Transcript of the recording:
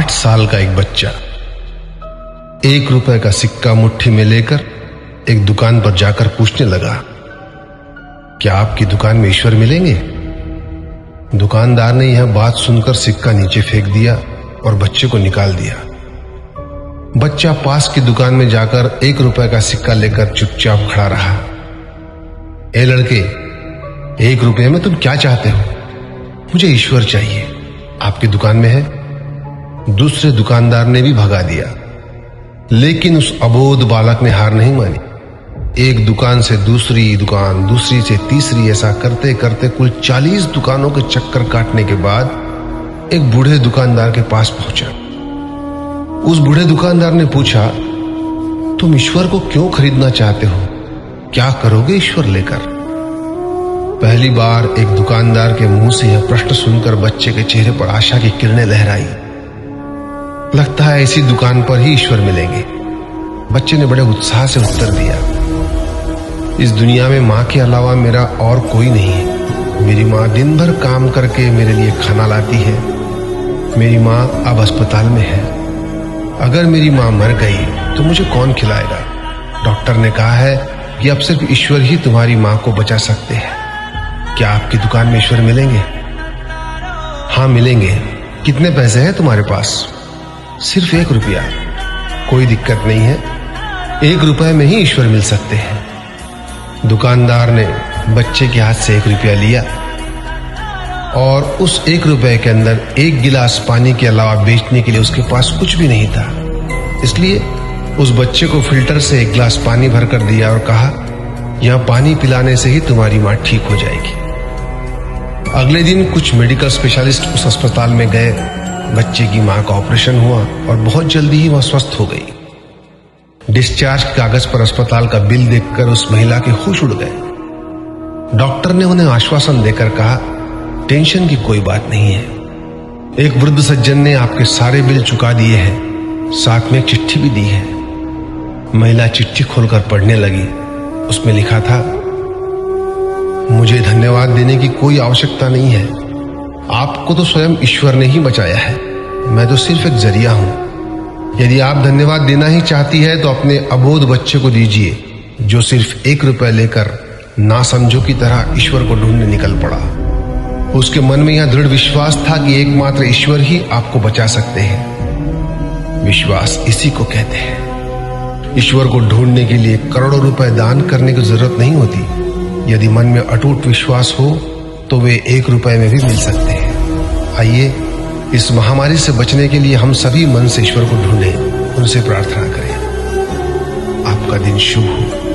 8 साल का एक बच्चा 1 रुपए का सिक्का मुट्ठी में लेकर एक दुकान पर जाकर पूछने लगा, क्या आपकी दुकान में ईश्वर मिलेंगे? दुकानदार ने यह बात सुनकर सिक्का नीचे फेंक दिया और बच्चे को निकाल दिया। बच्चा पास की दुकान में जाकर 1 रुपए का सिक्का लेकर चुपचाप खड़ा रहा। ए लड़के, 1 रुपए में तुम क्या चाहते हो? मुझे ईश्वर चाहिए, आपकी दुकान में है। दूसरे दुकानदार ने भी भगा दिया, लेकिन उस अबोध बालक ने हार नहीं मानी। एक दुकान से दूसरी दुकान, दूसरी से तीसरी, ऐसा करते करते कुल 40 दुकानों के चक्कर काटने के बाद एक बूढ़े दुकानदार के पास पहुंचा। उस बूढ़े दुकानदार ने पूछा, तुम ईश्वर को क्यों खरीदना चाहते हो? क्या करोगे ईश्वर लेकर? पहली बार एक दुकानदार के मुंह से यह प्रश्न सुनकर बच्चे के चेहरे पर आशा की किरणें लहराई। लगता है इसी दुकान पर ही ईश्वर मिलेंगे। बच्चे ने बड़े उत्साह से उत्तर दिया, इस दुनिया में माँ के अलावा मेरा और कोई नहीं है। मेरी माँ दिन भर काम करके मेरे लिए खाना लाती है। मेरी माँ अब अस्पताल में है। अगर मेरी माँ मर गई तो मुझे कौन खिलाएगा? डॉक्टर ने कहा है कि अब सिर्फ ईश्वर ही तुम्हारी माँ को बचा सकते हैं। क्या आपकी दुकान में ईश्वर मिलेंगे? हाँ मिलेंगे। कितने पैसे हैं तुम्हारे पास? सिर्फ 1 रुपया। कोई दिक्कत नहीं है, 1 रुपए में ही ईश्वर मिल सकते हैं। दुकानदार ने बच्चे के हाथ से 1 रुपया लिया और उस 1 रुपए के अंदर 1 गिलास पानी के अलावा बेचने के लिए उसके पास कुछ भी नहीं था। इसलिए उस बच्चे को फिल्टर से 1 गिलास पानी भरकर दिया और कहा, यह पानी पिलाने से ही तुम्हारी माँ ठीक हो जाएगी। अगले दिन कुछ मेडिकल स्पेशलिस्ट उस अस्पताल में गए। बच्चे की मां का ऑपरेशन हुआ और बहुत जल्दी ही वह स्वस्थ हो गई। डिस्चार्ज कागज पर अस्पताल का बिल देखकर उस महिला के होश उड़ गए। डॉक्टर ने उन्हें आश्वासन देकर कहा, टेंशन की कोई बात नहीं है। एक वृद्ध सज्जन ने आपके सारे बिल चुका दिए हैं, साथ में एक चिट्ठी भी दी है। महिला चिट्ठी खोलकर पढ़ने लगी। उसमें लिखा था, मुझे धन्यवाद देने की कोई आवश्यकता नहीं है। आपको तो स्वयं ईश्वर ने ही बचाया है। मैं तो सिर्फ एक जरिया हूं। यदि आप धन्यवाद देना ही चाहती है तो अपने अबोध बच्चे को दीजिए, जो सिर्फ 1 रुपए लेकर नासमझों की तरह ईश्वर को ढूंढने निकल पड़ा। उसके मन में यह दृढ़ विश्वास था कि एकमात्र ईश्वर ही आपको बचा सकते हैं। विश्वास इसी को कहते हैं। ईश्वर को ढूंढने के लिए करोड़ों रुपए दान करने की जरूरत नहीं होती। यदि मन में अटूट विश्वास हो तो वे 1 रुपए में भी मिल सकते हैं। आइए इस महामारी से बचने के लिए हम सभी मन से ईश्वर को ढूंढें, उनसे प्रार्थना करें। आपका दिन शुभ हो।